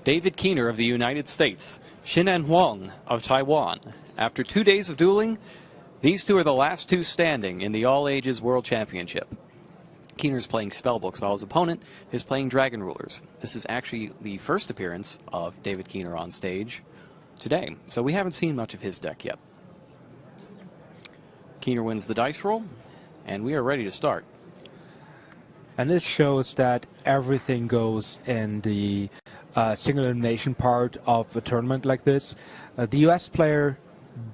David Keener of the United States, Shin and Huang of Taiwan. After 2 days of dueling, these two are the last two standing in the All-Ages World Championship. Keener's playing Spellbooks while his opponent is playing Dragon Rulers. This is actually the first appearance of David Keener on stage today, so we haven't seen much of his deck yet. Keener wins the dice roll, and we are ready to start. And this shows that everything goes in the single elimination part of a tournament like this. The US player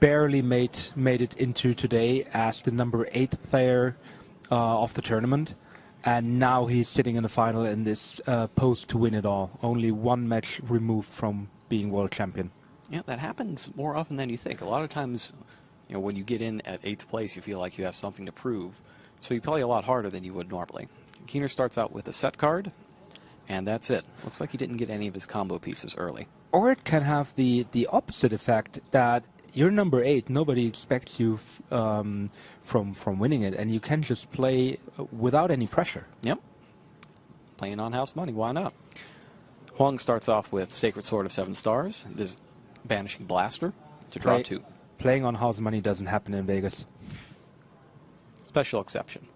barely made it into today as the number 8 player of the tournament. And now he's sitting in the final and is posed to win it all. Only one match removed from being world champion. Yeah, that happens more often than you think. A lot of times, when you get in at 8th place, you feel like you have something to prove. So you play a lot harder than you would normally. Keener starts out with a set card, and that's it. Looks like he didn't get any of his combo pieces early. Or it can have the opposite effect that you're number 8. Nobody expects you from winning it, and you can just play without any pressure. Yep. Playing on house money, why not? Huang starts off with Sacred Sword of 7 Stars. This Banishing Blaster to draw 2. Playing on house money doesn't happen in Vegas. Special exception.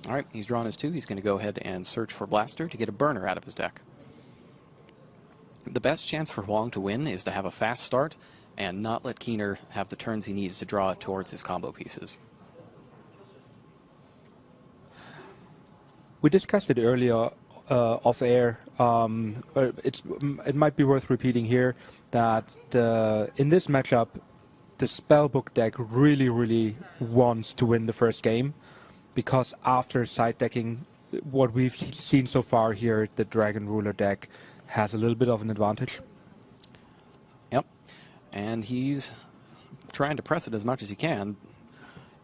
All right, he's drawn his 2. He's going to go ahead and search for Blaster to get a burner out of his deck. The best chance for Huang to win is to have a fast start and not let Keener have the turns he needs to draw towards his combo pieces. We discussed it earlier off air. It might be worth repeating here that in this matchup, the Spellbook deck really wants to win the first game, because after side decking, what we've seen so far here, the Dragon Ruler deck has a little bit of an advantage. Yep, and he's trying to press it as much as he can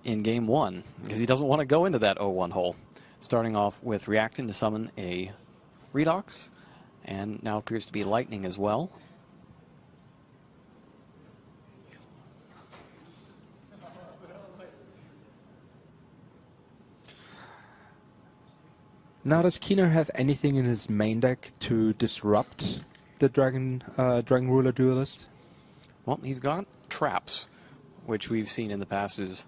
in game 1, because he doesn't want to go into that 0-1 hole. Starting off with reacting to summon a Redox, and now appears to be Lightning as well. Now, does Keener have anything in his main deck to disrupt the Dragon Ruler duelist? Well, he's got traps, which we've seen in the past is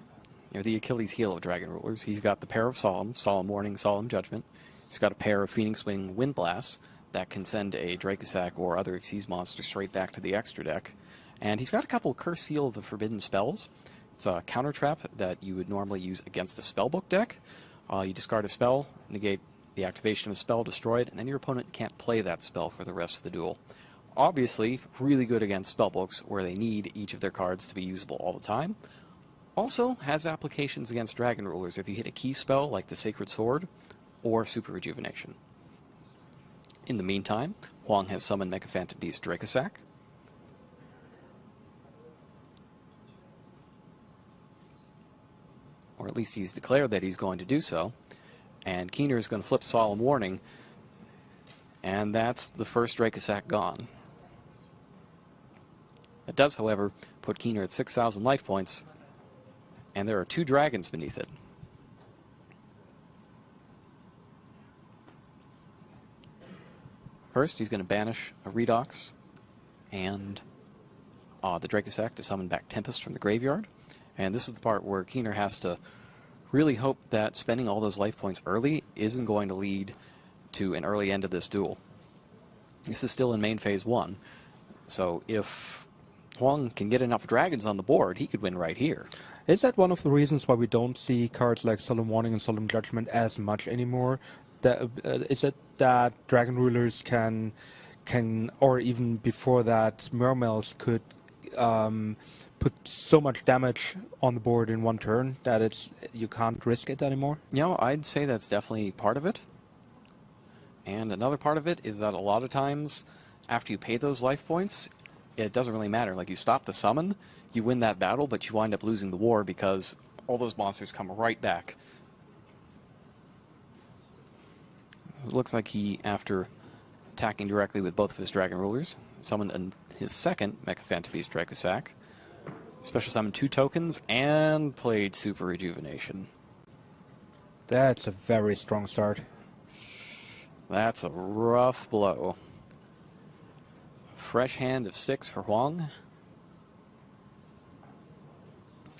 the Achilles heel of Dragon Rulers. He's got the pair of Solemn Warning, Solemn Judgment. He's got a pair of Phoenix Wing Wind Blast that can send a Dracosac or other Xyz monster straight back to the extra deck. And he's got a couple Curse Seal of the Forbidden Spells. It's a counter trap that you would normally use against a Spellbook deck. You discard a spell, negate the activation of a spell, destroy it, and then your opponent can't play that spell for the rest of the duel. Obviously, really good against Spellbooks, where they need each of their cards to be usable all the time. Also has applications against Dragon Rulers if you hit a key spell like the Sacred Sword or Super Rejuvenation. In the meantime, Huang has summoned Mega Phantom Beast Dracosac. Or at least he's declared that he's going to do so. And Keener is going to flip Solemn Warning, and that's the first Dracosac gone. It does, however, put Keener at 6,000 life points, and there are 2 dragons beneath it. First, he's going to banish a Redox and the Dracosac to summon back Tempest from the graveyard. And this is the part where Keener has to really hope that spending all those life points early isn't going to lead to an early end of this duel. This is still in main phase 1, so if Huang can get enough dragons on the board, he could win right here. Is that one of the reasons why we don't see cards like Solemn Warning and Solemn Judgment as much anymore? Is it that Dragon Rulers can, or even before that, Mermails could put so much damage on the board in one turn that you can't risk it anymore? I'd say that's definitely part of it. And another part of it is that a lot of times, after you pay those life points, it doesn't really matter. Like, you stop the summon, you win that battle, but you wind up losing the war because all those monsters come right back. It looks like he, after attacking directly with both of his Dragon Rulers, summoned his second Mega Phantom Beast Dracosac. Special summoned 2 tokens and played Super Rejuvenation. That's a very strong start. That's a rough blow. Fresh hand of 6 for Huang.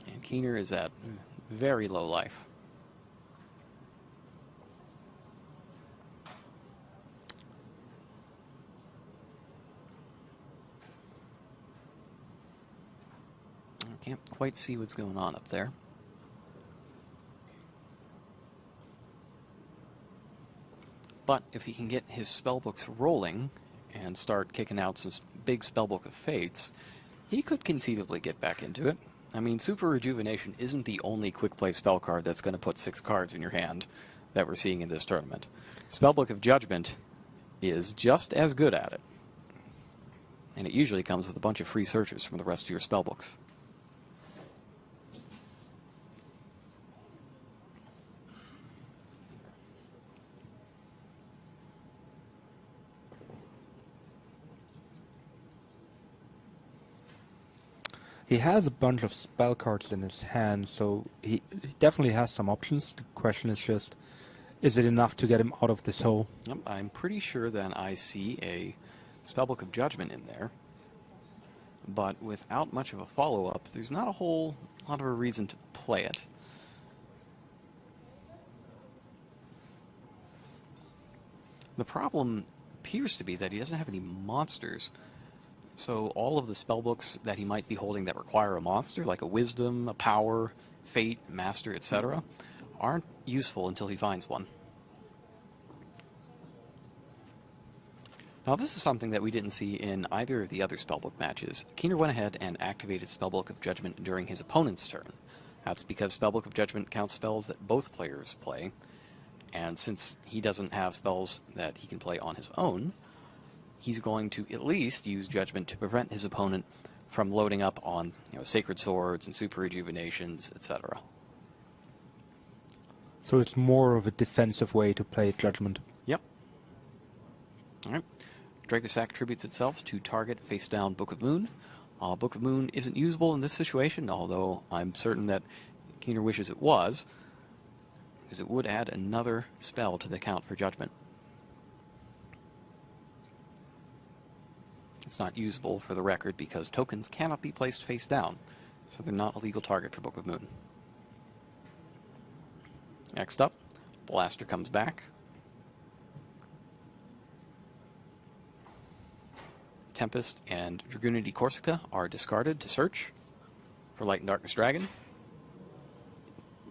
And Keener is at very low life. I can't quite see what's going on up there. But if he can get his spellbooks rolling and start kicking out some big spellbook of fates, he could conceivably get back into it. I mean, Super Rejuvenation isn't the only quick play spell card that's going to put 6 cards in your hand that we're seeing in this tournament. Spellbook of Judgment is just as good at it. And it usually comes with a bunch of free searches from the rest of your spellbooks. He has a bunch of spell cards in his hand, so he definitely has some options. The question is just, is it enough to get him out of this hole? Yep, I'm pretty sure that I see a Spellbook of Judgment in there. But without much of a follow-up, there's not a whole lot of a reason to play it. The problem appears to be that he doesn't have any monsters. So all of the spellbooks that he might be holding that require a monster, like a Wisdom, a Power, Fate, Master, etc., aren't useful until he finds one. Now this is something that we didn't see in either of the other spellbook matches. Keener went ahead and activated Spellbook of Judgment during his opponent's turn. That's because Spellbook of Judgment counts spells that both players play, and since he doesn't have spells that he can play on his own, he's going to at least use Judgment to prevent his opponent from loading up on, Sacred Swords and Super Rejuvenations, etc. So it's more of a defensive way to play Judgment. Yep. All right. Dracosac attributes itself to target face-down Book of Moon. Book of Moon isn't usable in this situation, although I'm certain that Keener wishes it was, because it would add another spell to the count for Judgment. It's not usable for the record because tokens cannot be placed face down, so they're not a legal target for Book of Moon. Next up, Blaster comes back. Tempest and Dragoonity Corsica are discarded to search for Light and Darkness Dragon.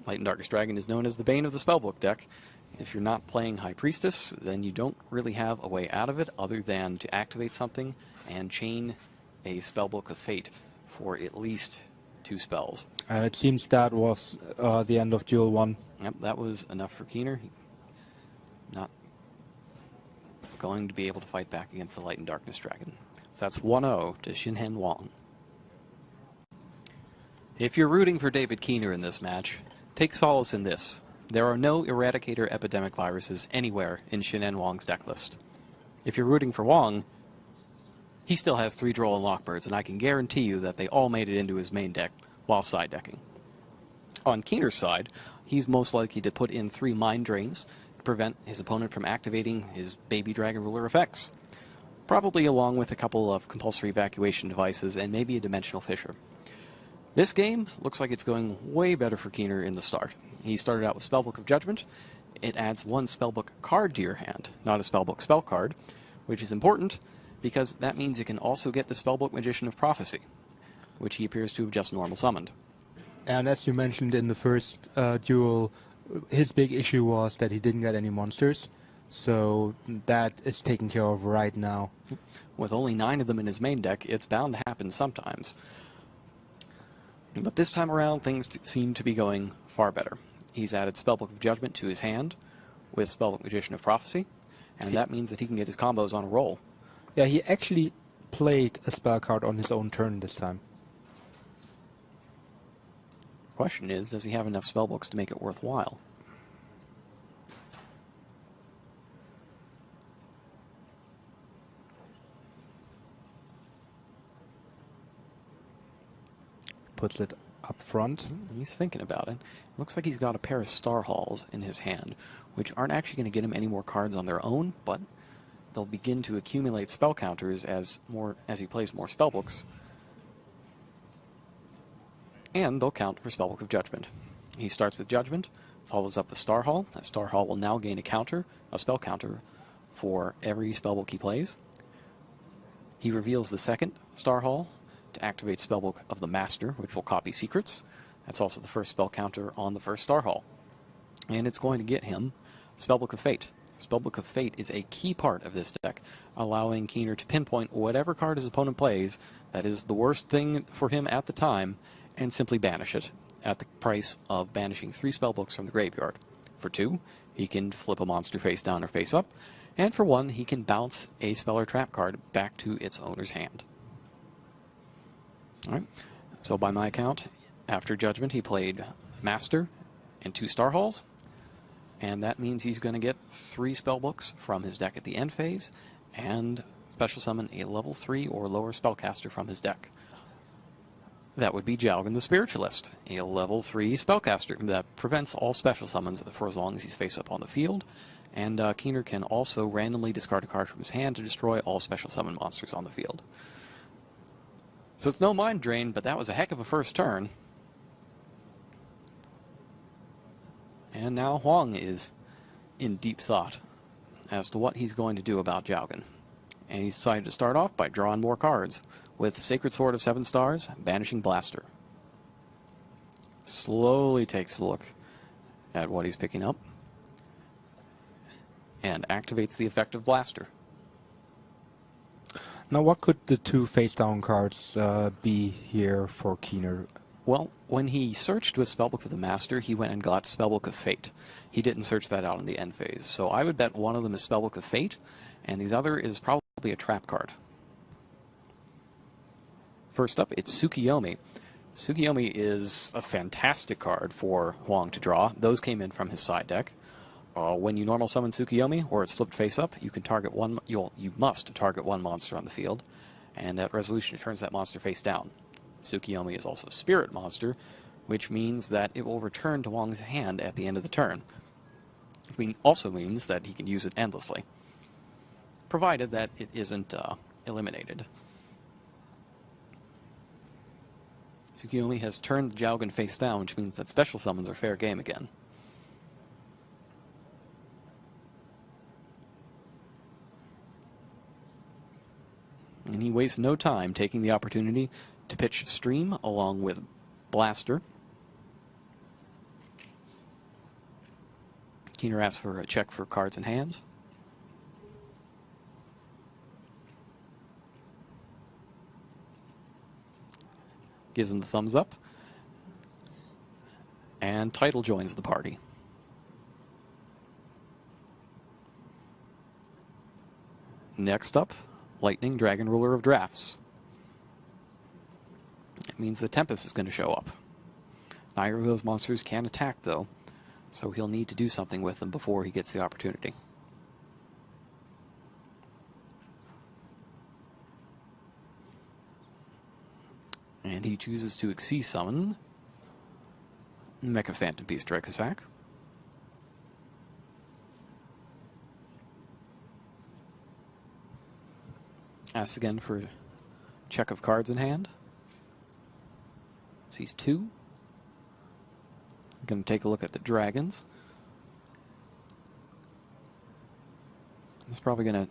Light and Darkness Dragon is known as the bane of the spellbook deck. If you're not playing High Priestess, then you don't really have a way out of it other than to activate something and chain a Spellbook of Fate for at least 2 spells. And it seems that was the end of Duel 1. Yep, that was enough for Keener. Not going to be able to fight back against the Light and Darkness Dragon. So that's 1-0 to Shin Huang. If you're rooting for David Keener in this match, take solace in this. There are no Eradicator Epidemic viruses anywhere in Shin Huang's deck list. If you're rooting for Huang, he still has 3 Droll and Lockbirds, and I can guarantee you that they all made it into his main deck while side decking. On Keener's side, he's most likely to put in 3 Mind Drains to prevent his opponent from activating his Baby Dragon Ruler effects, probably along with a couple of compulsory evacuation devices and maybe a Dimensional Fissure. This game looks like it's going way better for Keener in the start. He started out with Spellbook of Judgment. It adds 1 Spellbook card to your hand, not a Spellbook spell card, which is important because that means it can also get the Spellbook Magician of Prophecy, which he appears to have just normal summoned. And as you mentioned in the first duel, his big issue was that he didn't get any monsters, so that is taken care of right now. With only 9 of them in his main deck, it's bound to happen sometimes. But this time around, things seem to be going far better. He's added Spellbook of Judgment to his hand with Spellbook Magician of Prophecy, and that means that he can get his combos on a roll. Yeah, he actually played a spell card on his own turn this time. Question is, does he have enough spellbooks to make it worthwhile? Puts it up front. He's thinking about it. Looks like he's got a pair of Star Halls in his hand, which aren't actually going to get him any more cards on their own, but they'll begin to accumulate spell counters as he plays more spellbooks. And they'll count for Spellbook of Judgment. He starts with Judgment, follows up with Star Hall. That Star Hall will now gain a spell counter, for every spellbook he plays. He reveals the second Star Hall to activate Spellbook of the Master, which will copy secrets. That's also the first spell counter on the first Star Hall. And it's going to get him Spellbook of Fate. Spellbook of Fate is a key part of this deck, allowing Keener to pinpoint whatever card his opponent plays that is the worst thing for him at the time, and simply banish it at the price of banishing 3 spellbooks from the graveyard. For 2, he can flip a monster face down or face up, and for 1, he can bounce a spell or trap card back to its owner's hand. Alright, so by my count, after Judgment he played Master and 2 Star Halls, and that means he's going to get 3 spellbooks from his deck at the end phase, and special summon a level 3 or lower spellcaster from his deck. That would be Jalgan the Spiritualist, a level 3 spellcaster that prevents all special summons for as long as he's face up on the field, and Keener can also randomly discard a card from his hand to destroy all special summon monsters on the field. So it's no mind drain, but that was a heck of a first turn. And now Huang is in deep thought as to what he's going to do about Jalgan. And he's decided to start off by drawing more cards with Sacred Sword of 7 stars, Banishing Blaster. Slowly takes a look at what he's picking up and activates the effect of Blaster. Now, what could the 2 face-down cards be here for Keener? Well, when he searched with Spellbook of the Master, he went and got Spellbook of Fate. He didn't search that out in the end phase. So I would bet one of them is Spellbook of Fate, and the other is probably a trap card. First up, it's Tsukiyomi. Tsukiyomi is a fantastic card for Huang to draw. Those came in from his side deck. When you normal summon Tsukiyomi, or it's flipped face up, you can target you must target 1 monster on the field, and at resolution it turns that monster face down. Tsukiyomi is also a spirit monster, which means that it will return to Huang's hand at the end of the turn. It also means that he can use it endlessly, provided that it isn't eliminated. Tsukiyomi has turned the Jalgan face down, which means that special summons are fair game again. And he wastes no time taking the opportunity to pitch Stream along with Blaster. Keener asks for a check for cards in hands. Gives him the thumbs up. And Title joins the party. Next up, Lightning, Dragon Ruler of Drafts. It means the Tempest is going to show up. Neither of those monsters can attack, though, so he'll need to do something with them before he gets the opportunity. And he chooses to Xyz summon Mecha Phantom Beast Dracosac. Asks again for a check of cards in hand. Sees 2. I'm going to take a look at the dragons. He's probably going to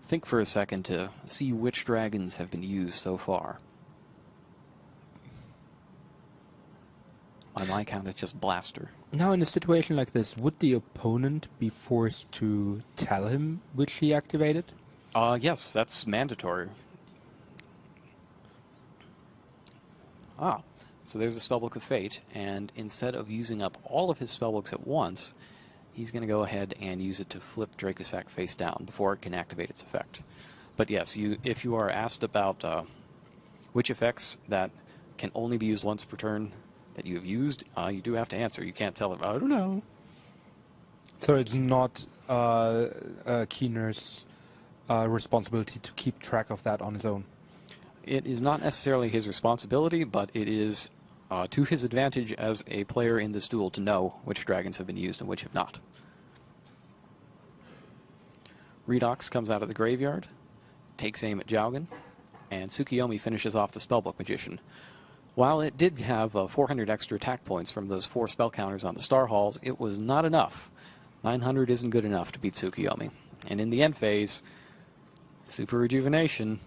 think for a second to see which dragons have been used so far. By my count, it's just Blaster. Now, in a situation like this, would the opponent be forced to tell him which he activated? Yes, that's mandatory. So there's the Spellbook of Fate, and instead of using up all of his spellbooks at once, he's going to go ahead and use it to flip Dracosac face down before it can activate its effect. But yes, if you are asked about which effects that can only be used once per turn that you have used, you do have to answer. You can't tell him, I don't know. So it's not Keener's responsibility to keep track of that on his own? It is not necessarily his responsibility, but it is to his advantage as a player in this duel to know which dragons have been used and which have not. Redox comes out of the graveyard, takes aim at Jaugen, and Tsukiyomi finishes off the Spellbook Magician. While it did have 400 extra attack points from those 4 spell counters on the Star Halls, it was not enough. 900 isn't good enough to beat Tsukiyomi. And in the end phase, Super Rejuvenation.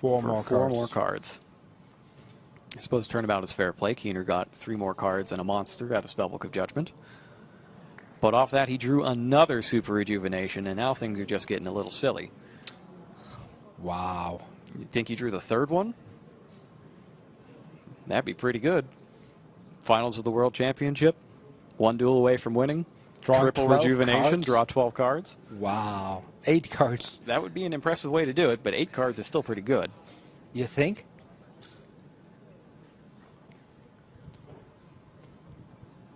Four more cards. I suppose turnabout is fair play. Keener got 3 more cards and a monster out of Spellbook of Judgment. But off that, he drew another Super Rejuvenation, and now things are just getting a little silly. Wow. You think he drew the 3rd one? That'd be pretty good. Finals of the World Championship. 1 duel away from winning. Drawing Triple Rejuvenation. cards? Draw 12 cards. Wow. 8 cards. That would be an impressive way to do it, but 8 cards is still pretty good. You think?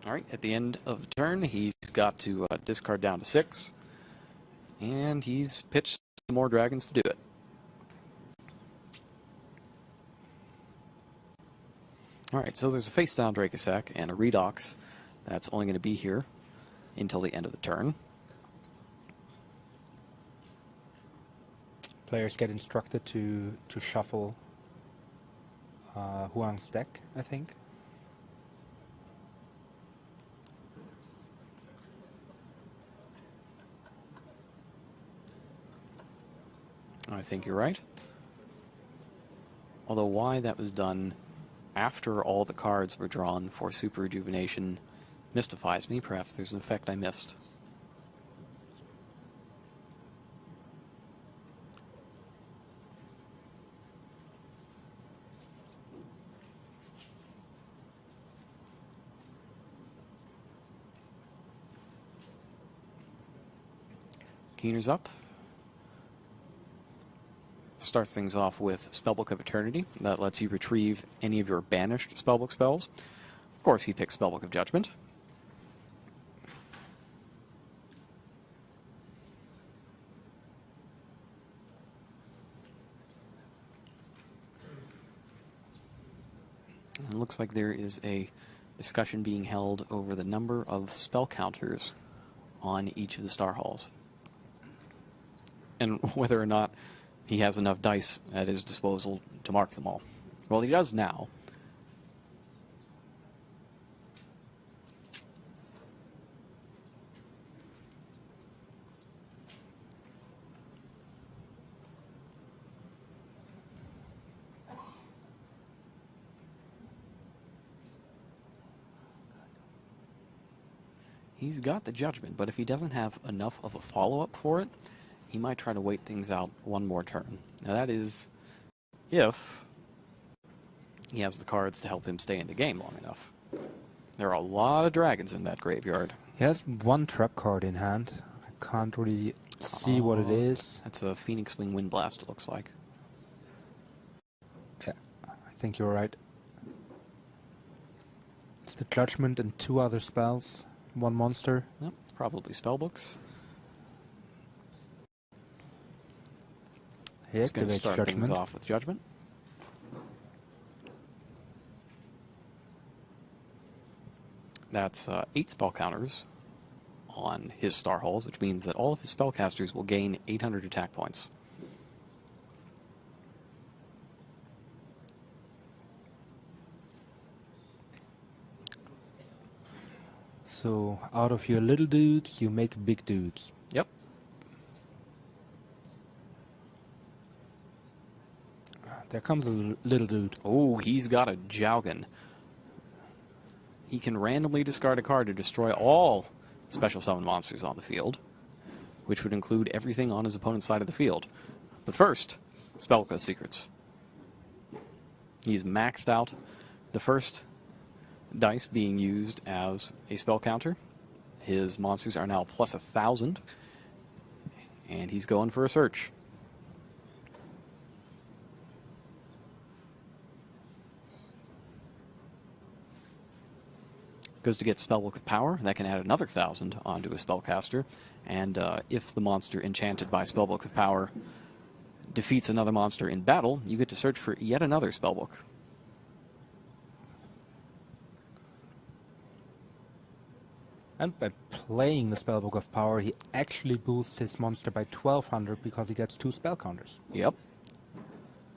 All right, at the end of the turn, he's got to discard down to 6. And he's pitched some more dragons to do it. All right, so there's a face-down Dracosac and a Redox that's only going to be here until the end of the turn. Players get instructed to shuffle Huang's deck, I think. I think you're right. Although why that was done after all the cards were drawn for Super Rejuvenation mystifies me. Perhaps there's an effect I missed. Keener's up. Starts things off with Spellbook of Eternity. That lets you retrieve any of your banished Spellbook spells. Of course, he picks Spellbook of Judgment. And it looks like there is a discussion being held over the number of spell counters on each of the Star Halls, and whether or not he has enough dice at his disposal to mark them all. Well, he does now. He's got the Judgment, but if he doesn't have enough of a follow-up for it, he might try to wait things out one more turn. Now that is if he has the cards to help him stay in the game long enough. There are a lot of dragons in that graveyard. He has 1 trap card in hand. I can't really see what it is. That's a Phoenix Wing Windblast, it looks like. Yeah, I think you're right. It's the Judgment and 2 other spells. 1 monster. Yep, probably spellbooks. He's going to start things off with Judgment. That's 8 spell counters on his Star Halls, which means that all of his spellcasters will gain 800 attack points. So, out of your little dudes, you make big dudes. Yep. There comes a little dude. Oh, he's got a Jaugen. He can randomly discard a card to destroy all special summon monsters on the field, which would include everything on his opponent's side of the field. But first, Spellbook of Secrets. He's maxed out the first dice being used as a spell counter. His monsters are now plus 1,000, and he's going for a search. Goes to get Spellbook of Power. That can add another 1,000 onto a spellcaster. And if the monster enchanted by Spellbook of Power defeats another monster in battle, you get to search for yet another spellbook. And by playing the Spellbook of Power, he actually boosts his monster by 1200 because he gets 2 spell counters. Yep.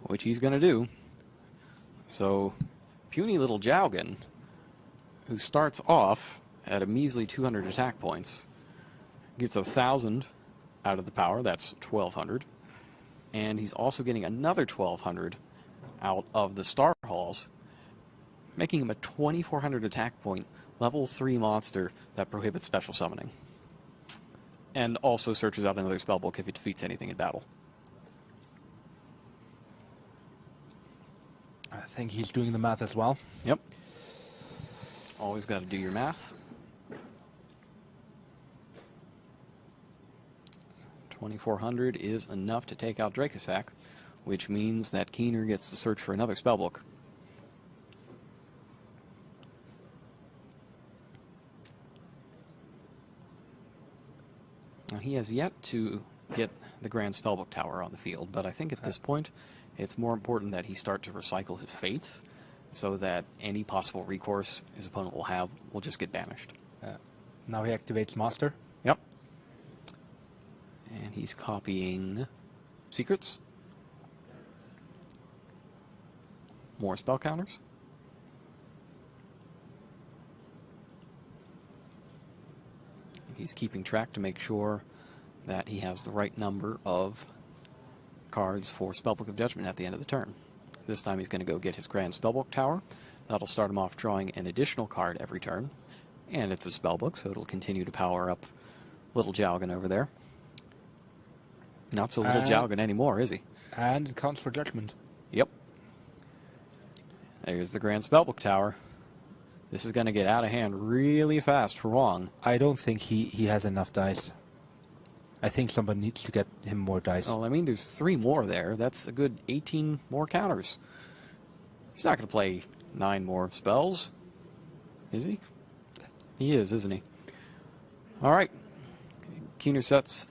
Which he's going to do. So, puny little Jowgen, who starts off at a measly 200 attack points, gets 1,000 out of the power. That's 1,200. And he's also getting another 1,200 out of the Star Halls, making him a 2,400 attack point level 3 monster that prohibits special summoning. And also searches out another spellbook if it defeats anything in battle. I think he's doing the math as well. Yep. Always got to do your math. 2,400 is enough to take out Dracosac, which means that Keener gets to search for another spellbook. Now, he has yet to get the Grand Spellbook Tower on the field, but I think at this point it's more important that he start to recycle his fates so that any possible recourse his opponent will have will just get banished. Now he activates Master. Yep. And he's copying Secrets. More spell counters. He's keeping track to make sure that he has the right number of cards for Spellbook of Judgment at the end of the turn. This time he's going to go get his Grand Spellbook Tower. That'll start him off drawing an additional card every turn. And it's a spellbook, so it'll continue to power up little Jowgen over there. Not so little Jowgen anymore, is he? And it counts for Judgment. Yep. There's the Grand Spellbook Tower. This is going to get out of hand really fast for Huang. I don't think he has enough dice. I think somebody needs to get him more dice. Well, I mean, there's 3 more there. That's a good 18 more counters. He's not going to play 9 more spells, is he? He is, isn't he? All right. Keener sets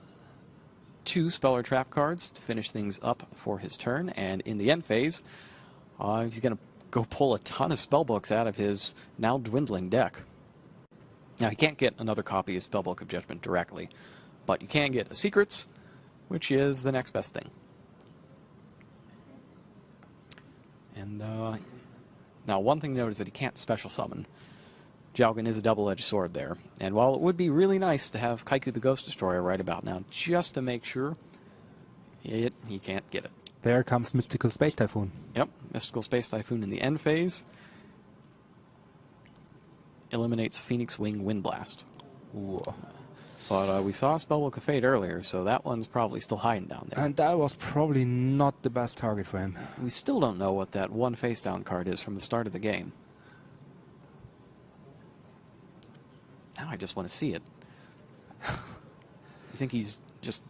2 Spell or Trap cards to finish things up for his turn, and in the end phase, he's going to go pull a ton of spellbooks out of his now dwindling deck. Now, he can't get another copy of Spellbook of Judgment directly, but you can get a Secrets, which is the next best thing. And now, one thing to note is that he can't special summon. Jowgen is a double-edged sword there. And while it would be really nice to have Kaiku the Ghost Destroyer right about now, just to make sure, he can't get it. There comes Mystical Space Typhoon. Yep, Mystical Space Typhoon in the end phase. Eliminates Phoenix Wing Wind Blast. Ooh. But we saw Spellbook of Fate earlier, so that one's probably still hiding down there. And that was probably not the best target for him. We still don't know what that one face-down card is from the start of the game. Now I just want to see it. You think he's just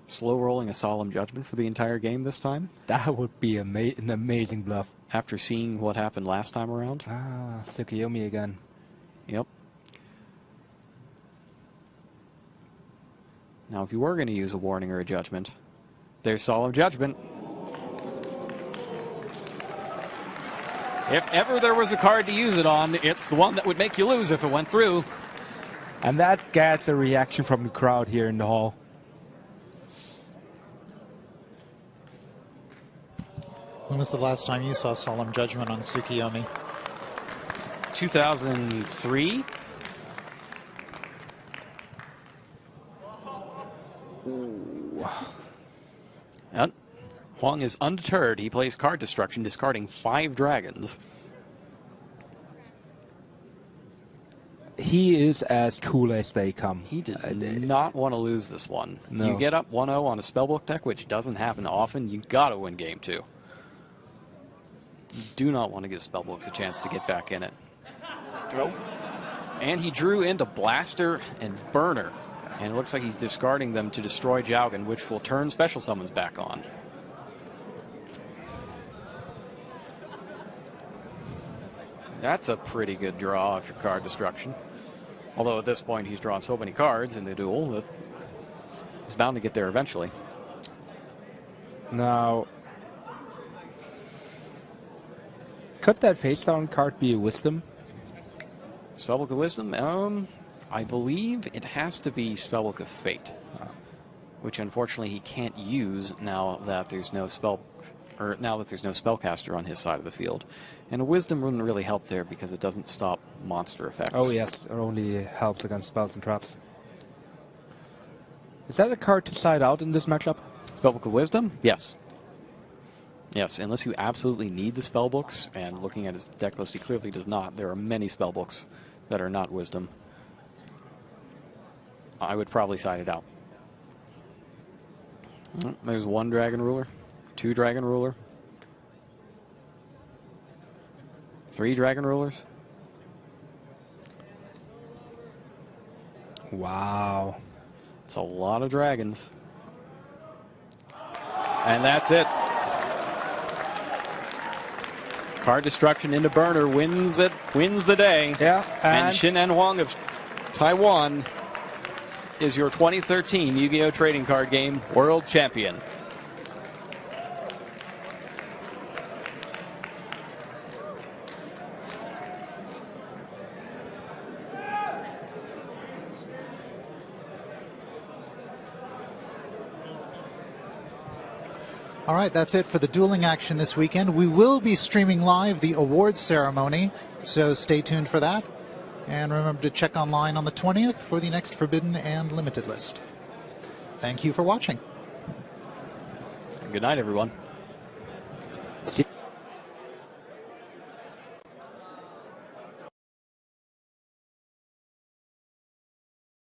slow-rolling a Solemn Judgment for the entire game this time? That would be an amazing bluff. After seeing what happened last time around? Ah, Tsukuyomi again. Yep. Now, if you were going to use a warning or a judgment, there's Solemn Judgment. If ever there was a card to use it on, it's the one that would make you lose if it went through. And that gets a reaction from the crowd here in the hall. When was the last time you saw Solemn Judgment on Tsukuyomi? 2003. And Huang is undeterred. He plays card destruction, discarding 5 dragons. He is as cool as they come. He does not want to lose this one. No. You get up 1-0 on a spellbook deck, which doesn't happen often, you got to win game 2. You do not want to give spellbooks a chance to get back in it. Nope. And he drew into Blaster and Burner. And it looks like he's discarding them to destroy Jowgen, which will turn special summons back on. That's a pretty good draw of your card destruction. Although at this point he's drawn so many cards in the duel that he's bound to get there eventually. Now, could that face down card be a Wisdom? Spellbook of Wisdom? I believe it has to be Spellbook of Fate, which unfortunately he can't use now that there's no spellcaster on his side of the field. And a Wisdom wouldn't really help there because it doesn't stop monster effects. Oh yes, it only helps against spells and traps. Is that a card to side out in this matchup? Spellbook of Wisdom? Yes. Yes, unless you absolutely need the spellbooks, and looking at his deck list, he clearly does not. There are many spellbooks that are not Wisdom. I would probably side it out. There's 1 Dragon Ruler, 2 Dragon Ruler, 3 Dragon Rulers. Wow. It's a lot of dragons. And that's it. Card destruction into burner wins the day. Yeah, and Shin and Huang of Taiwan is your 2013 Yu-Gi-Oh! Trading Card Game World Champion. All right, that's it for the dueling action this weekend. We will be streaming live the awards ceremony, so stay tuned for that. And remember to check online on the 20th for the next Forbidden and Limited list. Thank you for watching. Good night, everyone.